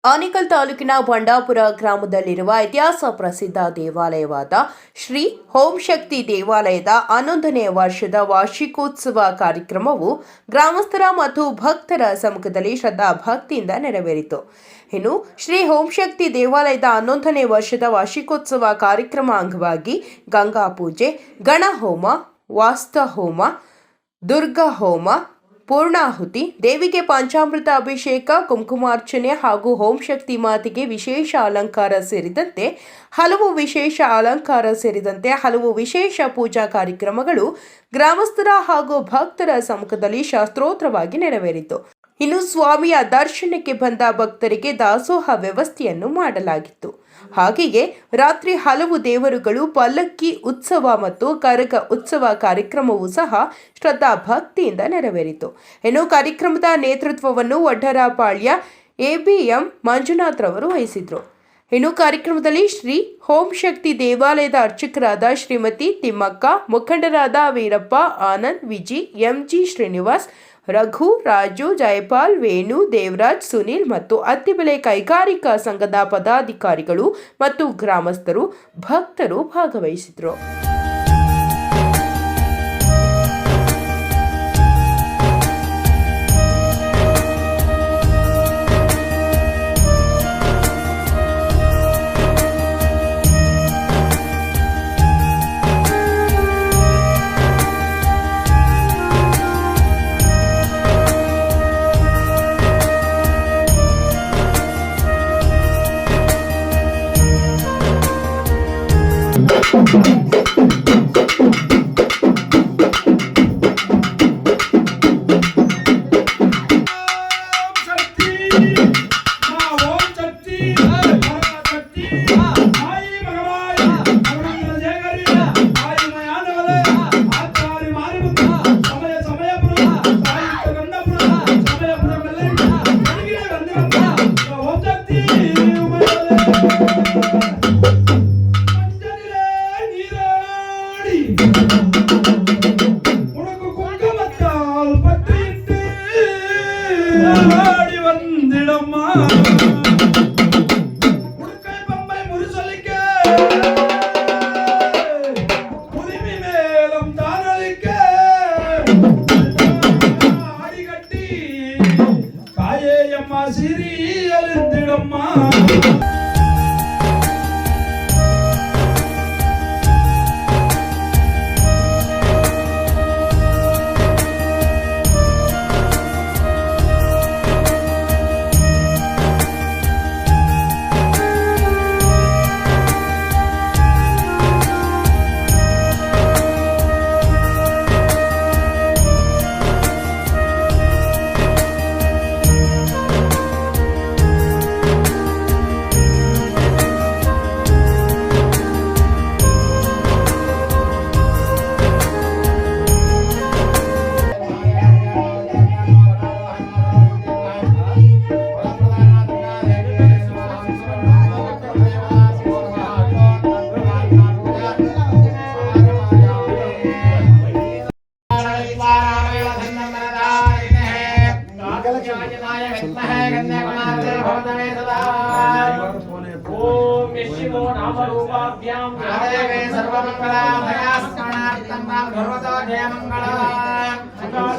ಆನೇಕಲ್ ತಾಲೂಕಿನ ಬಂಡಾಪುರ ಗ್ರಾಮದಲ್ಲಿರುವ ಇತಿಹಾಸ ಪ್ರಸಿದ್ಧ ದೇವಾಲಯವಾದ ಶ್ರೀ ಓಂಶಕ್ತಿ ದೇವಾಲಯದ 11ನೇ ವರ್ಷದ ವಾರ್ಷಿಕೋತ್ಸವ ಕಾರ್ಯಕ್ರಮವು ಗ್ರಾಮಸ್ಥರ ಮತ್ತು ಭಕ್ತರ ಸಮ್ಮುಖದಲ್ಲಿ ಶ್ರದ್ಧಾ ಭಕ್ತಿಯಿಂದ ನೆರವೇರಿತು. ಇನ್ನು ಶ್ರೀ ಓಂಶಕ್ತಿ ದೇವಾಲಯದ 11ನೇ ವರ್ಷದ ವಾರ್ಷಿಕೋತ್ಸವ ಕಾರ್ಯಕ್ರಮ ಅಂಗವಾಗಿ ಗಂಗಾ ಪೂಜೆ, ಗಣಹೋಮ, ವಾಸ್ತುಹೋಮ, ದುರ್ಗಾ ಹೋಮ, ಪೂರ್ಣಾಹುತಿ, ದೇವಿಗೆ ಪಂಚಾಮೃತ ಅಭಿಷೇಕ, ಕುಂಕುಮಾರ್ಚನೆ ಹಾಗೂ ಓಂಶಕ್ತಿ ಮಾತೆಗೆ ವಿಶೇಷ ಅಲಂಕಾರ ಸೇರಿದಂತೆ ಹಲವು ವಿಶೇಷ ಪೂಜಾ ಕಾರ್ಯಕ್ರಮಗಳು ಗ್ರಾಮಸ್ಥರ ಹಾಗೂ ಭಕ್ತರ ಸಮ್ಮುಖದಲ್ಲಿ ಶಾಸ್ತ್ರೋತ್ರವಾಗಿ ನೆರವೇರಿತು. ಇನ್ನು ಸ್ವಾಮಿಯ ದರ್ಶನಕ್ಕೆ ಬಂದ ಭಕ್ತರಿಗೆ ದಾಸೋಹ ವ್ಯವಸ್ಥೆಯನ್ನು ಮಾಡಲಾಗಿತ್ತು. ಹಾಗೆಯೇ ರಾತ್ರಿ ಹಲವು ದೇವರುಗಳು ಪಲ್ಲಕ್ಕಿ ಉತ್ಸವ ಮತ್ತು ಕರಗ ಉತ್ಸವ ಕಾರ್ಯಕ್ರಮವೂ ಸಹ ಶ್ರದ್ಧಾ ಭಕ್ತಿಯಿಂದ ನೆರವೇರಿತು. ಇನ್ನು ಕಾರ್ಯಕ್ರಮದ ನೇತೃತ್ವವನ್ನು ವಡ್ಡರಪಾಳ್ಯ ಎಬಿಎಂ ಮಂಜುನಾಥ್ ರವರು ವಹಿಸಿದ್ರು. ಇನ್ನು ಕಾರ್ಯಕ್ರಮದಲ್ಲಿ ಶ್ರೀ ಓಂಶಕ್ತಿ ದೇವಾಲಯದ ಅರ್ಚಕರಾದ ಶ್ರೀಮತಿ ತಿಮ್ಮಕ್ಕ, ಮುಖಂಡರಾದ ವೀರಪ್ಪ, ಆನಂದ್, ವಿಜಿ, ಎಂಜಿ ಶ್ರೀನಿವಾಸ್, ರಘು, ರಾಜು, ಜಯಪಾಲ್, ವೇಣು, ದೇವರಾಜ್, ಸುನೀಲ್ ಮತ್ತು ಅತ್ತಿಬೆಲೆ ಕೈಗಾರಿಕಾ ಸಂಘದ ಪದಾಧಿಕಾರಿಗಳು ಮತ್ತು ಗ್ರಾಮಸ್ಥರು, ಭಕ್ತರು ಭಾಗವಹಿಸಿದರು.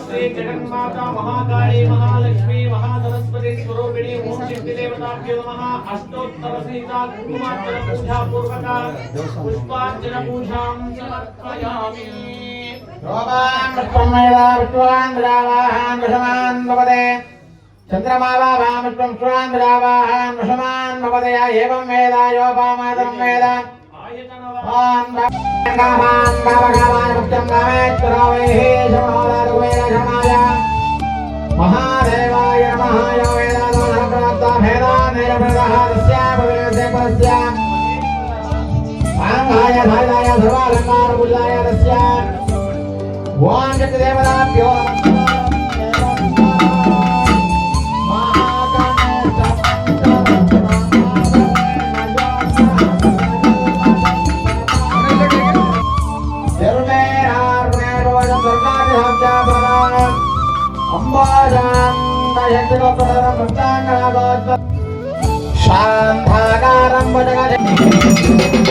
श्री जगन्माता महाकाली महालक्ष्मी महासरस्वती स्वरूपिणी ओम शक्ति देवताभ्यो नमः। अष्टोत्तर सहिता कुंकुमार्चन पूजा पूर्वक पुष्पार्चन पूजां समर्पयामि। विश्वान्द्रावाहान् वशमान् भवते चन्द्रमावाहान् विश्वं स्वान्द्रावाहान् वशमान् भवते। एवं वेदायोपामादं वेद कामान् कामकामान् भक्तं कामेश्वरावैः समहोदारुवेन क्षमाय महादेवाय नमः। यो वेदादोषप्राप्ता भेदानेयभेदः तस्यापविनस्य परस्य आङ्गाय धायदाय सर्वालङ्कारपूजाय तस्य ॐ शक्तिदेवताभ्यो शान्ताकारं भुजगशयनं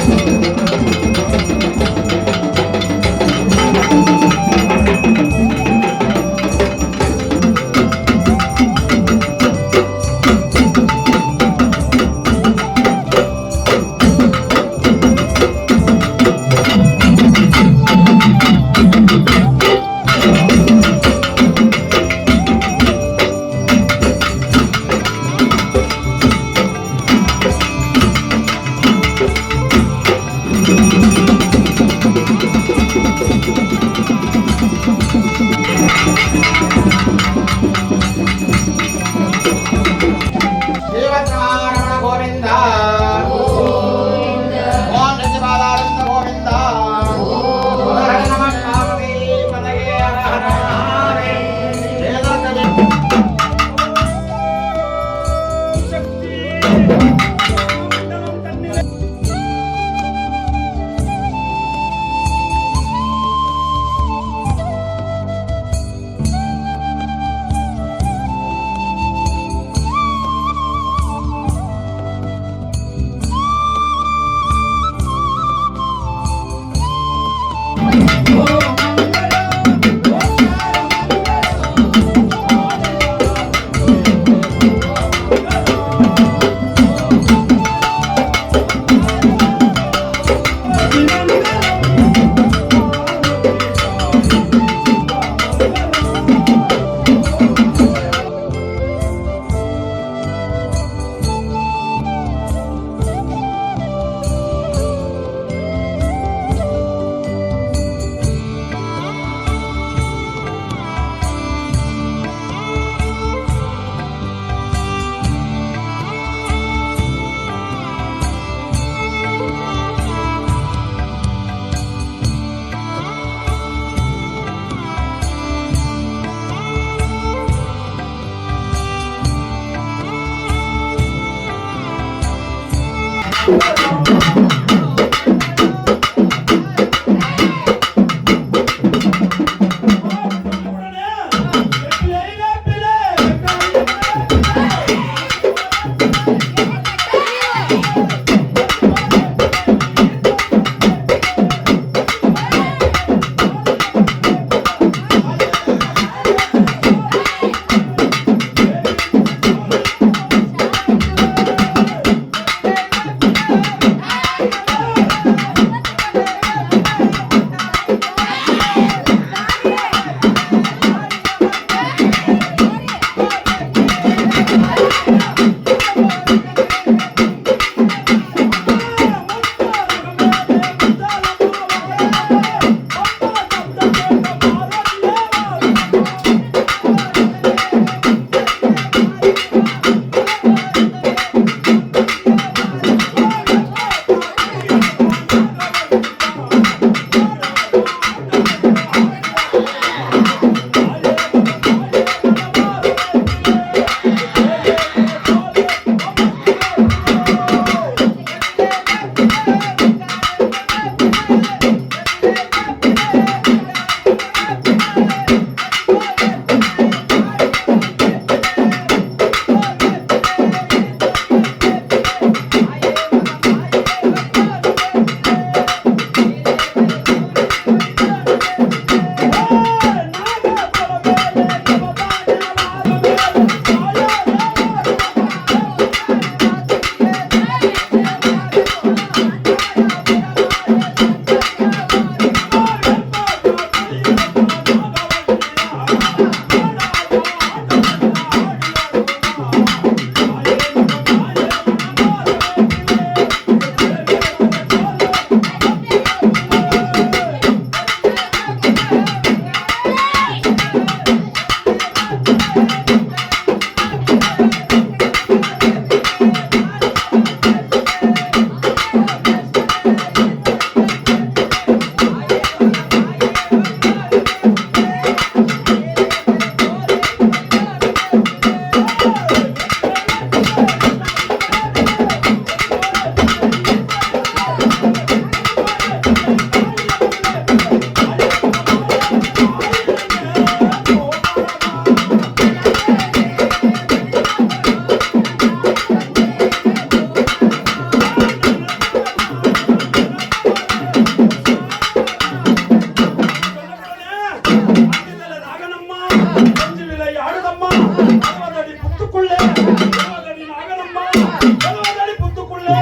ಕೆಲವದಡಿ ಪುತ್ತುಕೊಳ್ಳೆ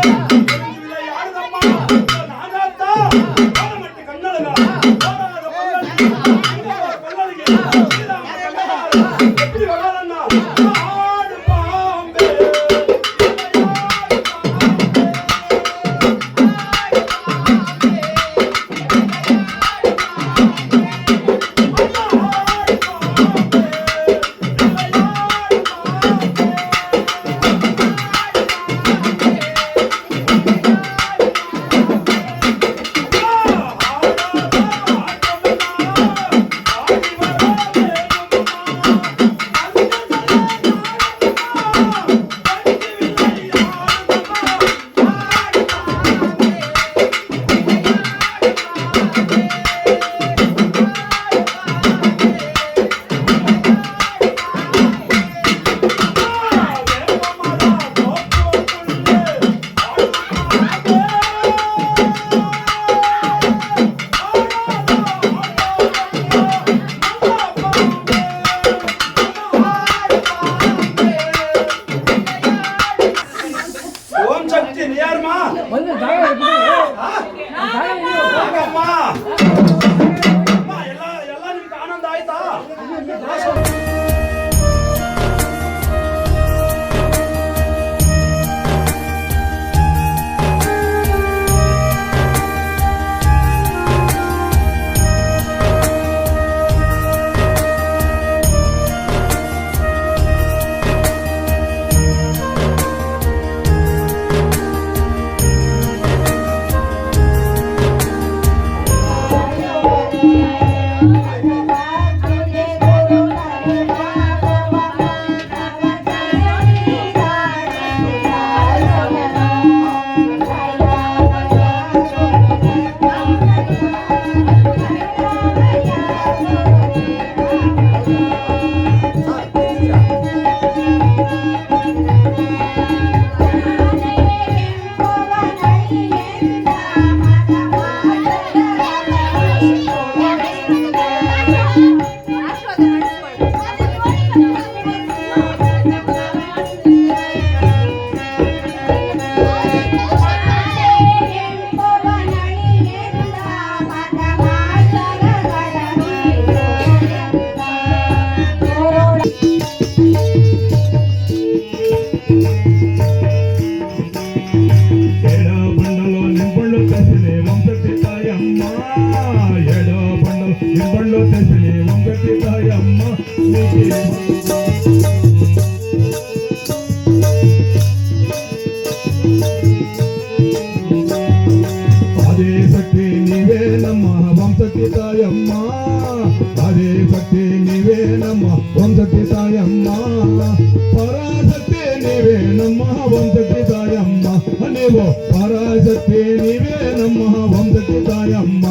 ಯಾರದಮ್ಮ ನಾಗಾರ್ಥ ಮಟ್ಟಿ ಕನ್ನಡಗ ಕೊಲ್ಲಲಿಗೆ ಎಪ್ಪಡಿ ಹೊಗಳನ್ನ ಹಾಡು ಬಾಂಬೆ ಓಂ ಶಕ್ತಿ ನಿಯರ್ಮ ಎಲ್ಲ ನಿಮ್ಗೆ ಆನಂದ ಆಯ್ತಾ ಅದೇ ಶಕ್ತಿ ನೀವೇ ನಮ್ಮ ವಂಶಕ್ಕೆ ತಾಯಮ್ಮ ಅದೇ ಶಕ್ತಿ ನೀವೇ ನಮ್ಮ ವಂಶಕ್ಕೆ ತಾಯಮ್ಮ ಪರಾಶಕ್ತಿ ನೀವೇ ನಮ್ಮ ವಂಶಕ್ಕೆ ತಾಯಮ್ಮ ನೀವು ಪರಾಶಕ್ತಿ ನೀವೇ ನಮ್ಮ ವಂಶಕ್ಕೆ ತಾಯಮ್ಮ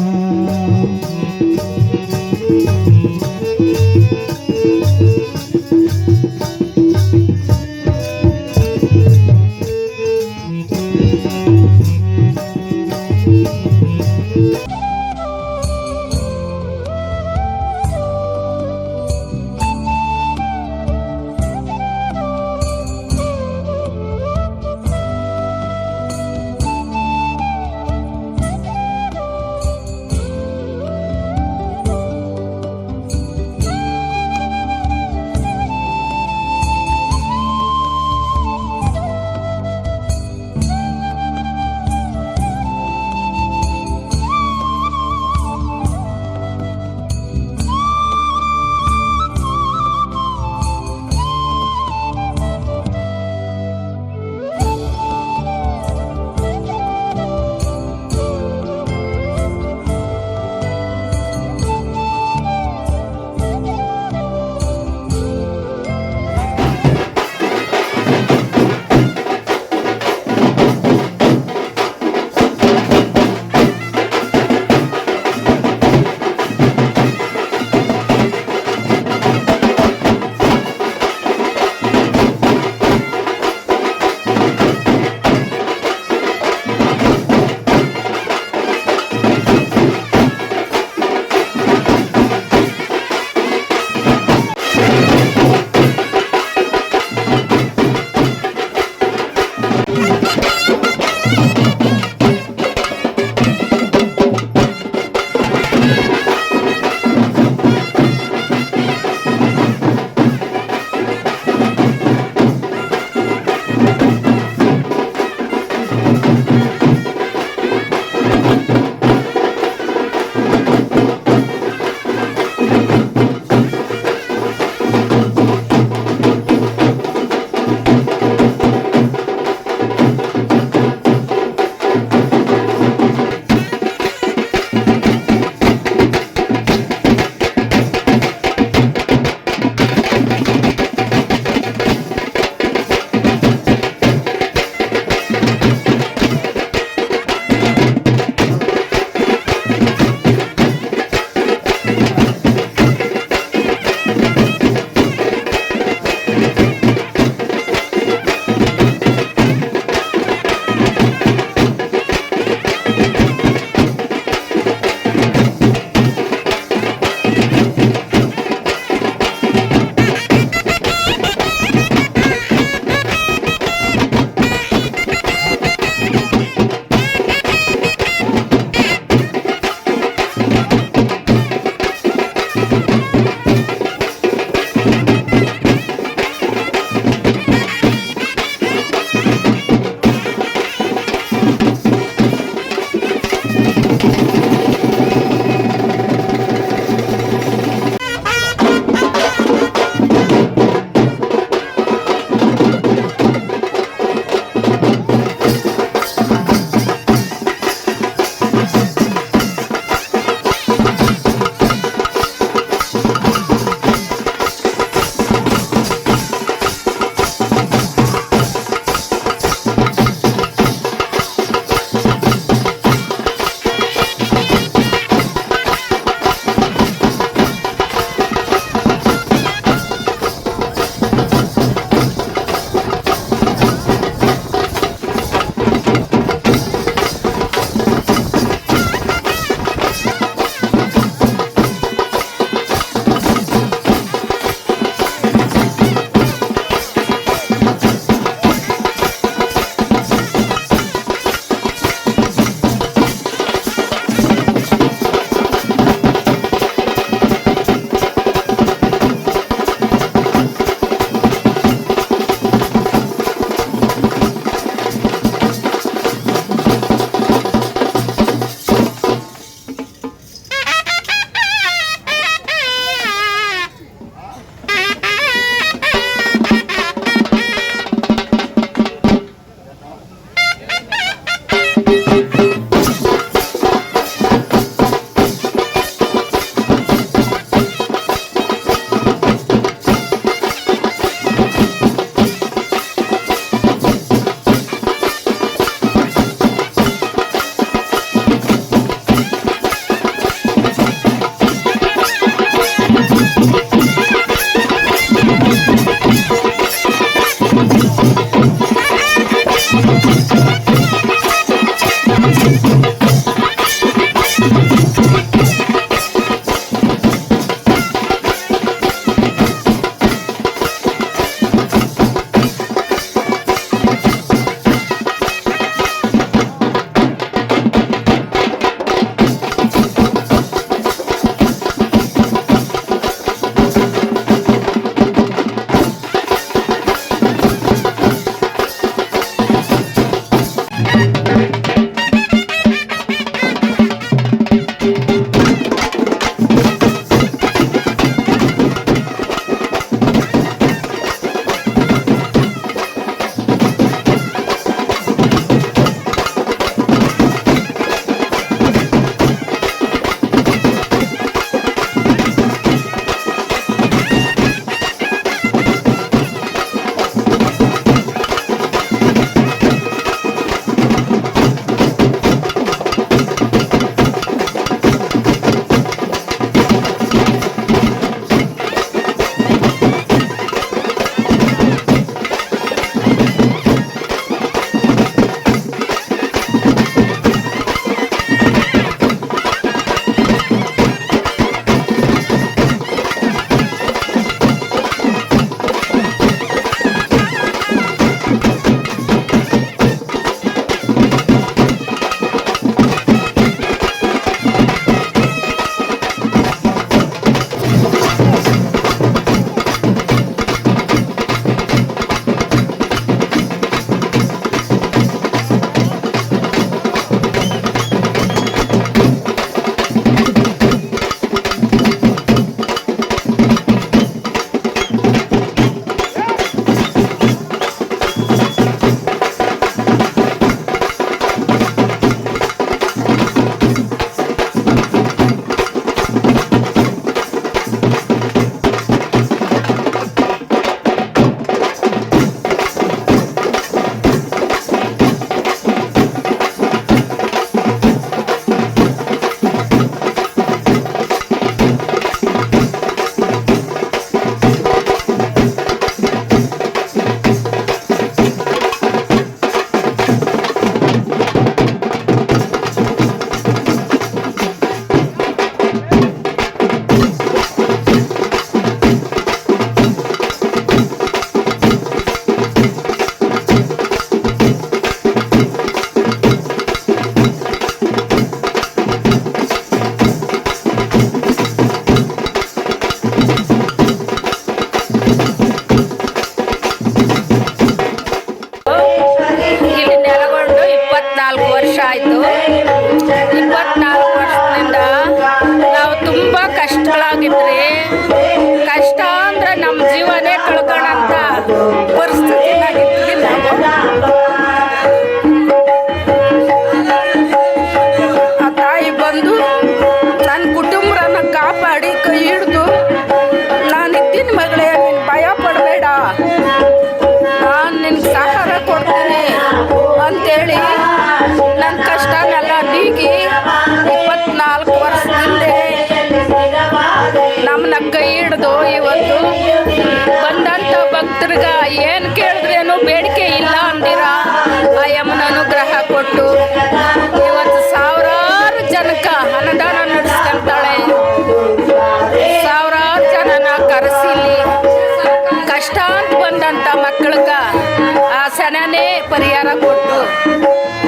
ಪರಿಹಾರ ಕೊಟ್ಟು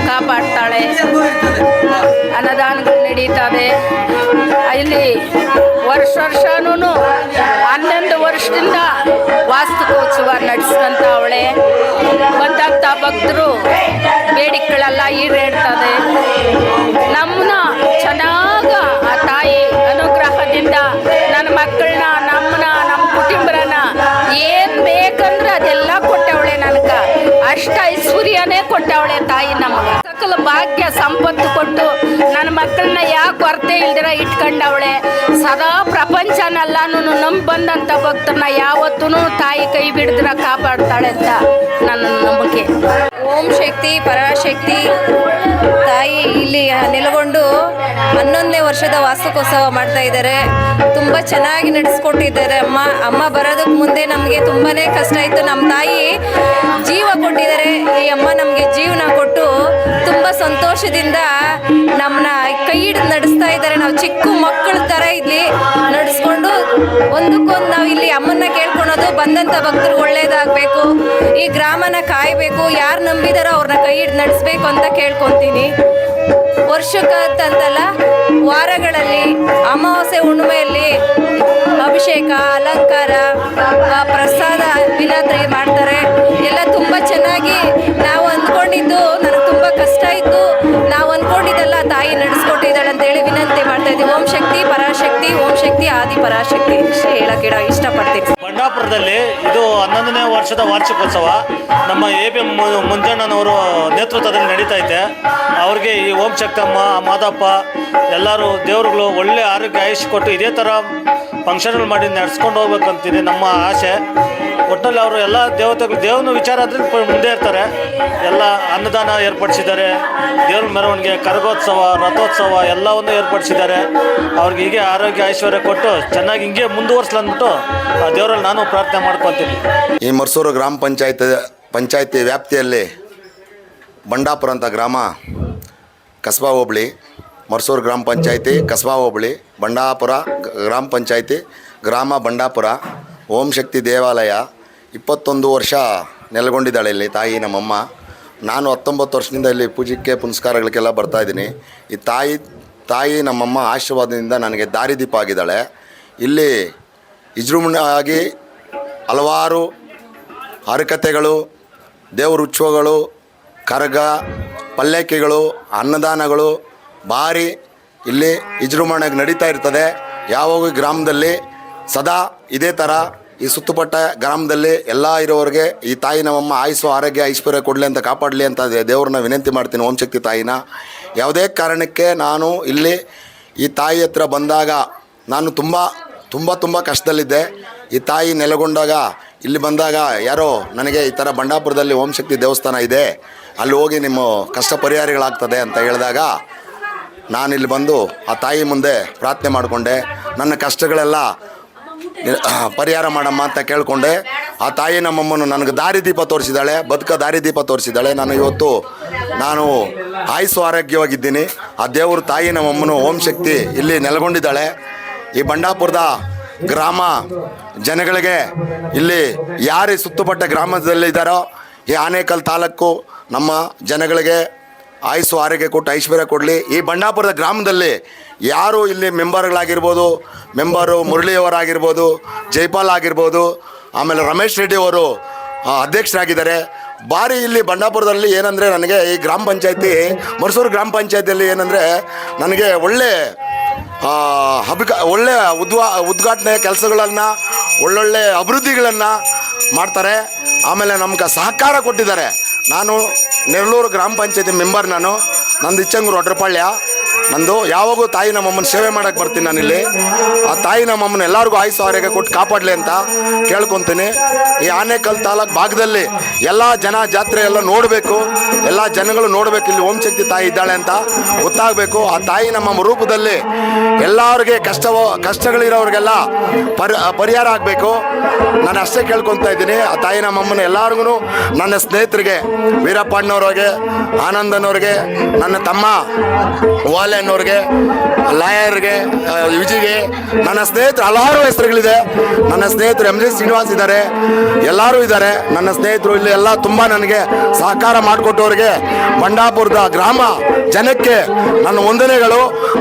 ಕಾಪಾಡ್ತಾಳೆ. ಅನ್ನದಾನಗಳು ನಡೀತವೆ ಇಲ್ಲಿ. ವರ್ಷನೂ 11 ವರ್ಷದಿಂದ ವಾಸ್ತುಕೋತ್ಸವ ನಡೆಸಿದಂಥ ಅವಳೆ. ಬಂದಂಥ ಭಕ್ತರು ಬೇಡಿಕೆಗಳೆಲ್ಲ ಈಡೇರ್ತದೆ. ನಮ್ಮನ್ನ ಚೆನ್ನಾಗ ಆ ತಾಯಿ ಅನುಗ್ರಹದಿಂದ ನನ್ನ ಮಕ್ಕಳನ್ನ ನಮ್ಮ ಕುಟುಂಬರನ್ನ ಏನು ಬೇಕಂದ್ರೆ ಅದೆಲ್ಲ ಕೊಟ್ಟವಳೆ. ನನಗೆ ಅಷ್ಟ ಐಶ್ವರ್ಯನೇ ಕೊಟ್ಟವಳೆ ತಾಯಿ ನಮಗೆ. ಸಕಲ ಭಾಗ್ಯ ಸಂಪತ್ತು ಕೊಟ್ಟು ನನ್ನ ಮಕ್ಕಳನ್ನ ಯಾವ ಕೊರತೆ ಇಲ್ದಿರ ಇಟ್ಕೊಂಡವಳೆ. ಸದಾ ಪ್ರಪಂಚನೆಲ್ಲಾನು ನಂಬಿ ಬಂದಂಥ ಭಕ್ತರನ್ನ ಯಾವತ್ತೂ ತಾಯಿ ಕೈ ಬಿಡಿದ್ರ ಕಾಪಾಡ್ತಾಳೆ ಅಂತ ನನ್ನ ನಂಬಿಕೆ. ಓಂ ಶಕ್ತಿ ಪರಾಶಕ್ತಿ ತಾಯಿ ಇಲ್ಲಿ ನೆಲೆಗೊಂಡು 11ನೇ ವರ್ಷದ ವಾರ್ಷಿಕೋತ್ಸವ ಮಾಡ್ತಾ ಇದ್ದಾರೆ. ತುಂಬ ಚೆನ್ನಾಗಿ ನಡೆಸ್ಕೊಟ್ಟಿದ್ದಾರೆ. ಅಮ್ಮ ಬರೋದಕ್ಕೆ ಮುಂದೆ ನಮಗೆ ತುಂಬಾ ಕಷ್ಟ ಇತ್ತು. ನಮ್ಮ ತಾಯಿ ಜೀವ ಕೊಟ್ಟಿದ್ದಾರೆ. ಈ ಅಮ್ಮ ನಮಗೆ ಜೀವನ ಕೊಟ್ಟು ತುಂಬ ಸಂತೋಷದಿಂದ ನಮ್ಮನ್ನ ಕೈ ಹಿಡಿದು ನಡೆಸ್ತಾ ಇದ್ದಾರೆ. ನಾವು ಚಿಕ್ಕ ಮಕ್ಕಳ ಥರ ಇಲ್ಲಿ ನಡೆಸ್ಕೊಂಡು ಒಂದಕ್ಕೊಂದು ನಾವು ಇಲ್ಲಿ ಅಮ್ಮನ್ನ ಕೇಳ್ಕೊಳೋದು, ಬಂದಂಥ ಭಕ್ತರು ಒಳ್ಳೇದಾಗಬೇಕು, ಈ ಗ್ರಾಮನ ಕಾಯಬೇಕು, ಯಾರು ನಂಬಿದಾರೋ ಅವ್ರನ್ನ ಕೈ ಹಿಡಿದು ನಡೆಸ್ಬೇಕು ಅಂತ ಕೇಳ್ಕೊತೀನಿ. ವರ್ಷಕ್ಕಂತಲ್ಲ, ವಾರಗಳಲ್ಲಿ ಅಮಾವಾಸ್ಯೆ ಹುಣ್ಣಿಮೆಯಲ್ಲಿ ಅಭಿಷೇಕ, ಅಲಂಕಾರ, ಪ್ರಸಾದ ವಿಲಾತ್ರಿ ಮಾಡ್ತಾರೆ. ಎಲ್ಲ ತುಂಬ ಚೆನ್ನಾಗಿ ನಾವು ಅಂದ್ಕೊಂಡಿದ್ದು, ನನಗೆ ತುಂಬ ಕಷ್ಟ ಇತ್ತು, ನಾವು ಅಂದ್ಕೊಂಡಿದ್ದೆಲ್ಲ ತಾಯಿ ನಡೆಸ್ಕೊಟ್ಟಿದ್ದಾಳೆ ಅಂತೇಳಿ ವಿನಂತಿ ಮಾಡ್ತಾ ಇದ್ದೀವಿ. ಓಂ ಶಕ್ತಿ ಪರಾಶಕ್ತಿ, ಓಂ ಶಕ್ತಿ ಆದಿ ಪರಾಶಕ್ತಿ ಇಷ್ಟೇ ಹೇಳಕ್ಕೆ ಇಷ್ಟಪಡ್ತೀನಿ. ಬಂಡಾಪುರದಲ್ಲಿ ಇದು 11ನೇ ವರ್ಷದ ವಾರ್ಷಿಕೋತ್ಸವ ನಮ್ಮ ABM ಮುಂಜಣ್ಣನವರು ನೇತೃತ್ವದಲ್ಲಿ ನಡೀತಾ ಇದೆ. ಅವ್ರಿಗೆ ಈ ಓಂ ಶಕ್ತಮ್ಮ, ಮಾದಪ್ಪ ಎಲ್ಲರೂ ದೇವರುಗಳು ಒಳ್ಳೆ ಆರೋಗ್ಯ ಆಯುಷ್ಯ ಕೊಟ್ಟು ಇದೇ ಥರ ಫಂಕ್ಷನ್ಗಳು ಮಾಡಿ ನಡೆಸ್ಕೊಂಡು ಹೋಗ್ಬೇಕಂತೀನಿ ನಮ್ಮ ಆಸೆ. ಒಟ್ಟಿನಲ್ಲಿ ಅವರು ಎಲ್ಲ ದೇವನ ವಿಚಾರ ಆದರೆ ಮುಂದೆ ಇರ್ತಾರೆ. ಎಲ್ಲ ಅನ್ನದಾನ ಏರ್ಪಡಿಸಿದ್ದಾರೆ, ದೇವ್ರ ಮೆರವಣಿಗೆ, ಕರಗೋತ್ಸವ, ರಥೋತ್ಸವ ಎಲ್ಲವನ್ನು ಏರ್ಪಡಿಸಿದ್ದಾರೆ. ಅವ್ರಿಗೆ ಹೀಗೆ ಆರೋಗ್ಯ ಐಶ್ವರ್ಯ ಕೊಟ್ಟು ಚೆನ್ನಾಗಿ ಹಿಂಗೆ ಮುಂದುವರ್ಸ್ಲಂದ್ಬಿಟ್ಟು ಆ ದೇವರಲ್ಲಿ ನಾನು ಪ್ರಾರ್ಥನೆ ಮಾಡ್ಕೊತೀನಿ. ಈ ಮರ್ಸೂರು ಗ್ರಾಮ ಪಂಚಾಯತಿ ವ್ಯಾಪ್ತಿಯಲ್ಲಿ ಬಂಡಾಪುರ ಅಂತ ಗ್ರಾಮ, ಕಸ್ಬಾ ಹೋಬಳಿ, ಮರ್ಸೂರು ಗ್ರಾಮ ಪಂಚಾಯತಿ ಕಸ್ಬಾ ಹೋಬಳಿ, ಬಂಡಾಪುರ ಗ್ರಾಮ ಪಂಚಾಯತಿ ಗ್ರಾಮ ಬಂಡಾಪುರ. ಓಂ ಶಕ್ತಿ ದೇವಾಲಯ 21 ವರ್ಷ ನೆಲೆಗೊಂಡಿದ್ದಾಳೆ ಇಲ್ಲಿ ತಾಯಿ ನಮ್ಮಮ್ಮ. ನಾನು 19 ವರ್ಷದಿಂದ ಇಲ್ಲಿ ಪೂಜೆಗೆ ಪುನಸ್ಕಾರಗಳಿಗೆಲ್ಲ ಬರ್ತಾಯಿದ್ದೀನಿ. ಈ ತಾಯಿ ನಮ್ಮಮ್ಮ ಆಶೀರ್ವಾದದಿಂದ ನನಗೆ ದಾರಿದೀಪ ಆಗಿದ್ದಾಳೆ. ಇಲ್ಲಿ ವಿಜೃಂಭಣೆಯಾಗಿ ಹಲವಾರು ಹರಕತೆಗಳು, ದೇವ್ರ ಉತ್ಸವಗಳು, ಕರಗ, ಪಲ್ಲಕ್ಕಿಗಳು, ಅನ್ನದಾನಗಳು ಭಾರಿ ಇಲ್ಲಿ ವಿಜೃಂಭಣೆಯಾಗಿ ನಡೀತಾ ಇರ್ತದೆ. ಯಾವಾಗ ಗ್ರಾಮದಲ್ಲಿ ಸದಾ ಇದೇ ಥರ ಈ ಸುತ್ತುಪಟ್ಟ ಗ್ರಾಮದಲ್ಲಿ ಎಲ್ಲ ಇರೋರಿಗೆ ಈ ತಾಯಿ ನಮ್ಮಮ್ಮ ಆಯುಸ್ಸು ಆರೋಗ್ಯ ಐಶ್ವರ್ಯ ಕೊಡಲಿ ಅಂತ ಕಾಪಾಡಲಿ ಅಂತ ದೇವ್ರನ್ನ ವಿನಂತಿ ಮಾಡ್ತೀನಿ. ಓಂ ಶಕ್ತಿ ತಾಯಿನ ಯಾವುದೇ ಕಾರಣಕ್ಕೆ ನಾನು ಇಲ್ಲಿ ಈ ತಾಯಿ ಹತ್ರ ಬಂದಾಗ ನಾನು ತುಂಬ ಕಷ್ಟದಲ್ಲಿದ್ದೆ. ಈ ತಾಯಿ ನೆಲೆಗೊಂಡಾಗ ಇಲ್ಲಿ ಬಂದಾಗ ಯಾರೋ ನನಗೆ ಈ ಥರ ಬಂಡಾಪುರದಲ್ಲಿ ಓಂ ಶಕ್ತಿ ದೇವಸ್ಥಾನ ಇದೆ, ಅಲ್ಲಿ ಹೋಗಿ ನಿಮ್ಮ ಕಷ್ಟ ಪರಿಹಾರಗಳಾಗ್ತದೆ ಅಂತ ಹೇಳಿದಾಗ ನಾನಿಲ್ಲಿ ಬಂದು ಆ ತಾಯಿ ಮುಂದೆ ಪ್ರಾರ್ಥನೆ ಮಾಡಿಕೊಂಡೆ. ನನ್ನ ಕಷ್ಟಗಳೆಲ್ಲ ಪರಿಹಾರ ಮಾಡಮ್ಮ ಅಂತ ಕೇಳಿಕೊಂಡೆ. ಆ ತಾಯಿ ನಮ್ಮಮ್ಮನು ನನಗೆ ದಾರಿದೀಪ ತೋರಿಸಿದ್ದಾಳೆ, ದಾರಿದೀಪ ತೋರಿಸಿದ್ದಾಳೆ. ನಾನು ಆಯುಸ್ಸು ಆರೋಗ್ಯವಾಗಿದ್ದೀನಿ. ಆ ದೇವರು ತಾಯಿ ನಮ್ಮಮ್ಮನು ಓಂ ಶಕ್ತಿ ಇಲ್ಲಿ ನೆಲೆಗೊಂಡಿದ್ದಾಳೆ. ಈ ಬಂಡಾಪುರದ ಗ್ರಾಮ ಜನಗಳಿಗೆ, ಇಲ್ಲಿ ಯಾರು ಸುತ್ತುಪಟ್ಟ ಗ್ರಾಮದಲ್ಲಿ ಇದ್ದಾರೋ ಈ ಆನೇಕಲ್ ತಾಲೂಕು ನಮ್ಮ ಜನಗಳಿಗೆ ಆಯುಸ್ಸು ಆರೋಗ್ಯ ಕೊಟ್ಟು ಐಶ್ವರ್ಯ ಕೊಡಲಿ. ಈ ಬಂಡಾಪುರದ ಗ್ರಾಮದಲ್ಲಿ ಯಾರು ಇಲ್ಲಿ ಮೆಂಬರ್ಗಳಾಗಿರ್ಬೋದು, ಮುರಳಿಯವರಾಗಿರ್ಬೋದು, ಜೈಪಾಲ್ ಆಗಿರ್ಬೋದು, ಆಮೇಲೆ ರಮೇಶ್ ರೆಡ್ಡಿ ಅವರು ಅಧ್ಯಕ್ಷರಾಗಿದ್ದಾರೆ. ಭಾರಿ ಇಲ್ಲಿ ಬಂಡಾಪುರದಲ್ಲಿ ಏನಂದರೆ ನನಗೆ ಈ ಗ್ರಾಮ ಪಂಚಾಯತಿ ಮರ್ಸೂರು ಗ್ರಾಮ ಪಂಚಾಯತಿಯಲ್ಲಿ ಏನಂದರೆ ನನಗೆ ಒಳ್ಳೆ ಉದ್ಘಾಟನೆ ಕೆಲಸಗಳನ್ನು, ಒಳ್ಳೊಳ್ಳೆ ಅಭಿವೃದ್ಧಿಗಳನ್ನು ಮಾಡ್ತಾರೆ. ಆಮೇಲೆ ನಮ್ಗೆ ಸಹಕಾರ ಕೊಟ್ಟಿದ್ದಾರೆ. ನಾನು ನೆರಳೂರು ಗ್ರಾಮ ಪಂಚಾಯತಿ ಮೆಂಬರ್. ನಂದು ಇಚ್ಚಂಗೂರು ಒಡ್ರಪಾಳ್ಯ. ನಂದು ಯಾವಾಗೂ ತಾಯಿ ನಮ್ಮಮ್ಮನ ಸೇವೆ ಮಾಡೋಕ್ಕೆ ಬರ್ತೀನಿ ನಾನಿಲ್ಲಿ. ಆ ತಾಯಿ ನಮ್ಮಮ್ಮನ ಎಲ್ಲರಿಗೂ ಆಯುಸ್ಸು ಆರೋಗ್ಯ ಕೊಟ್ಟು ಕಾಪಾಡಲಿ ಅಂತ ಕೇಳ್ಕೊತೀನಿ. ಈ ಆನೇಕಲ್ ತಾಲೂಕು ಭಾಗದಲ್ಲಿ ಎಲ್ಲ ಜನ ಜಾತ್ರೆ ಎಲ್ಲ ನೋಡಬೇಕು, ಎಲ್ಲ ಜನಗಳು ನೋಡಬೇಕು, ಇಲ್ಲಿ ಓಂ ಶಕ್ತಿ ತಾಯಿ ಇದ್ದಾಳೆ ಅಂತ ಗೊತ್ತಾಗಬೇಕು. ಆ ತಾಯಿ ನಮ್ಮ ರೂಪದಲ್ಲಿ ಎಲ್ಲರಿಗೆ ಕಷ್ಟಗಳಿರೋರಿಗೆಲ್ಲ ಪರಿಹಾರ ಆಗಬೇಕು. ನಾನು ಅಷ್ಟೇ ಕೇಳ್ಕೊತಾ ಇದ್ದೀನಿ. ಆ ತಾಯಿ ನಮ್ಮಮ್ಮನ ಎಲ್ಲರಿಗೂ, ನನ್ನ ಸ್ನೇಹಿತರಿಗೆ, ವೀರಪ್ಪಣ್ಣವ್ರಿಗೆ, ಆನಂದನವ್ರಿಗೆ, ನನ್ನ ತಮ್ಮ ವಾಲೆನ್ನವ್ರಿಗೆ, ಲಾಯರ್ಗೆ, ವಿಜಿಗೆ, ನನ್ನ ಸ್ನೇಹಿತರು ಹಲವಾರು ಹೆಸರುಗಳಿದೆ. ನನ್ನ ಸ್ನೇಹಿತರು MG ಶ್ರೀನಿವಾಸ್ ಇದ್ದಾರೆ, ಎಲ್ಲರೂ ಇದ್ದಾರೆ ನನ್ನ ಸ್ನೇಹಿತರು. ಇಲ್ಲಿ ಎಲ್ಲ ತುಂಬ ನನಗೆ ಸಹಕಾರ ಮಾಡಿಕೊಟ್ಟವ್ರಿಗೆ, ಬಂಡಾಪುರದ ಗ್ರಾಮ ಜನಕ್ಕೆ ನನ್ನ ವಂದನೆಗಳು.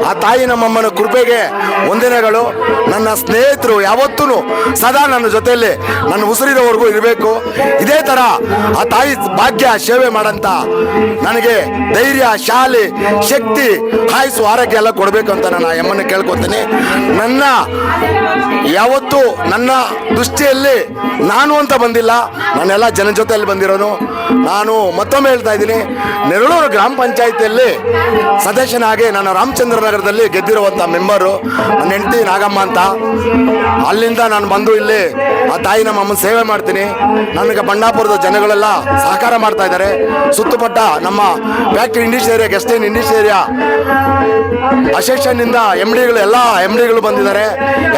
ಆ ತಾಯಿ ನಮ್ಮಮ್ಮನ ಕೃಪೆಗೆ ವಂದನೆಗಳು. ನನ್ನ ಸ್ನೇಹಿತರು ಯಾವತ್ತೂ ಸದಾ ನನ್ನ ಜೊತೆಯಲ್ಲಿ ನನ್ನ ಉಸಿರಿರೋವರೆಗೂ ಇರಬೇಕು. ಇದೇ ಥರ ಆ ತಾಯಿ ಭಾಗ್ಯ ಸೇವೆ ಮಾಡಂತ ನನಗೆ ಧೈರ್ಯ, ಶಾಲೆ, ಶಕ್ತಿ, ಆಯುಸ್ಸು ಆರೋಗ್ಯ ಎಲ್ಲ ಕೊಡಬೇಕು ಅಂತ ನಾನು ಆ ಎಮ್ಮನ್ನು ಕೇಳ್ಕೊತೀನಿ. ನನ್ನ ಯಾವತ್ತೂ ನನ್ನ ದೃಷ್ಟಿಯಲ್ಲಿ ನಾನು ಅಂತ ಬಂದಿಲ್ಲ, ನಾನೆಲ್ಲ ಜನ ಜೊತೆಯಲ್ಲಿ ಬಂದಿರೋನು. ನಾನು ಮತ್ತೊಮ್ಮೆ ಹೇಳ್ತಾ ಇದ್ದೀನಿ, ನೆರಳೂರು ಗ್ರಾಮ ಪಂಚಾಯಿತಿಯಲ್ಲಿ ಸದಸ್ಯನಾಗಿ ನಾನು ರಾಮಚಂದ್ರ ನಗರದಲ್ಲಿ ಗೆದ್ದಿರುವಂಥ ಮೆಂಬರು ನನ್ನ ಹೆಂಡತಿ ನಾಗಮ್ಮ ಅಂತ. ಅಲ್ಲಿಂದ ನಾನು ಬಂದು ಇಲ್ಲಿ ಆ ತಾಯಿ ನಮ್ಮ ಅಮ್ಮನ ಸೇವೆ ಮಾಡ್ತೀನಿ. ನನಗೆ ಬಂಡಾಪುರದ ಜನಗಳೆಲ್ಲ ಸಹಕಾರ ಮಾಡ್ತಾ ಇದ್ದಾರೆ. ಸುತ್ತಮುತ್ತ ನಮ್ಮ ಫ್ಯಾಕ್ಟ್ರಿ ಇಂಡಸ್ಟ್ರಿ ಏರಿಯಾ, ಗೆಸ್ಟೈನ್ ಇಂಡಸ್ಟ್ರಿ ಏರಿಯಾ ಅಸೋಸಿಯೇಷನ್ನಿಂದ MDಗಳು ಎಲ್ಲ MDಗಳು ಬಂದಿದ್ದಾರೆ.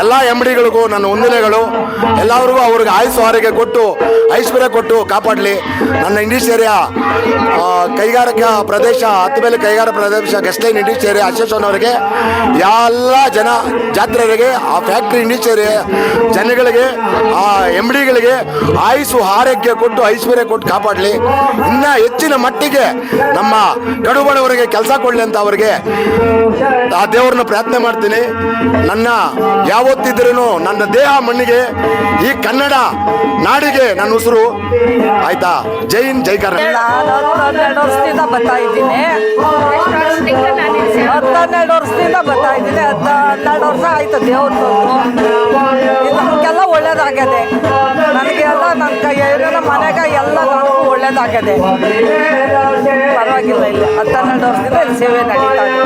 ಎಲ್ಲ MDಗಳಿಗೂ ನನ್ನ ವಂದನೆಗಳು. ಎಲ್ಲರಿಗೂ ಅವ್ರಿಗೆ ಆಯುಸ್ಸು ಆರೋಗ್ಯ ಕೊಟ್ಟು ಐಶ್ವರ್ಯ ಕೊಟ್ಟು ಕಾಪಾಡಲಿ. ನನ್ನ ಇಂಡಸ್ಟ್ರಿ ಏರಿಯಾ ಕೈಗಾರಿಕಾ ಪ್ರದೇಶ, ಹತ್ತು ಮೇಲೆ ಕೈಗಾರಿಕಾ ಪ್ರದೇಶ ಗೆಸ್ಟೈನ್ ಇಂಡಸ್ಟ್ರಿ ಏರಿಯಾ ಅಸೋಸಿಯೇಷನ್ ಅವರಿಗೆ, ಎಲ್ಲ ಜನ ಜಾತ್ರೆಗಳಿಗೆ, ಆ ಫ್ಯಾಕ್ಟ್ರಿ ಇಂಡಸ್ಟ್ರಿ ಏರಿಯಾ ಜನಗಳಿಗೆ, ಆ MDಗಳಿಗೆ ಆಯುಸ್ಸು ಆರೋಗ್ಯ ಕೊಟ್ಟು ಐಶ್ವರ್ಯ ಕೊಟ್ಟು ಕಾಪಾಡಲಿ. ಇನ್ನು ಹೆಚ್ಚಿನ ಮಟ್ಟಿಗೆ ನಮ್ಮ ಕಡುಬಡವರಿಗೆ ಕೆಲಸ ಕೊಡಲಿ ಅಂತ ಅವರಿಗೆ ಆ ದೇವ್ರನ್ನ ಪ್ರಾರ್ಥನೆ ಮಾಡ್ತೀನಿ. ನನ್ನ ಯಾವತ್ತಿದ್ರೂ ನನ್ನ ದೇಹ ಮಣ್ಣಿಗೆ, ಈ ಕನ್ನಡ ನಾಡಿಗೆ ನನ್ನ ಉಸಿರು. ಆಯ್ತಾ? ಜೈ ಹಿಂದ್, ಜೈ ಕರ್ನಾಟಕ. ನಾನು 12 ವರ್ಷದಿಂದ ಬರ್ತಾ ಇದ್ದೀನಿ. 12 ವರ್ಷದಿಂದ ಬರ್ತಾ ಇದ್ದೀನಿ. 12 ವರ್ಷ ಆಯ್ತು ದೇವ್ರದ್ದು. ನಮಗೆಲ್ಲ ಒಳ್ಳೇದಾಗಿದೆ. ನನಗೆಲ್ಲ ನನ್ನ ಕೈಯಲ್ಲಿ ಮನೆಗೆ ಎಲ್ಲ ನನಗೂ ಒಳ್ಳೇದಾಗಿದೆ. ಪರವಾಗಿಲ್ಲ. ಇಲ್ಲ 12 ವರ್ಷದಿಂದ ಇಲ್ಲಿ ಸೇವೆ ನಡೀತಾ ಇದೆ.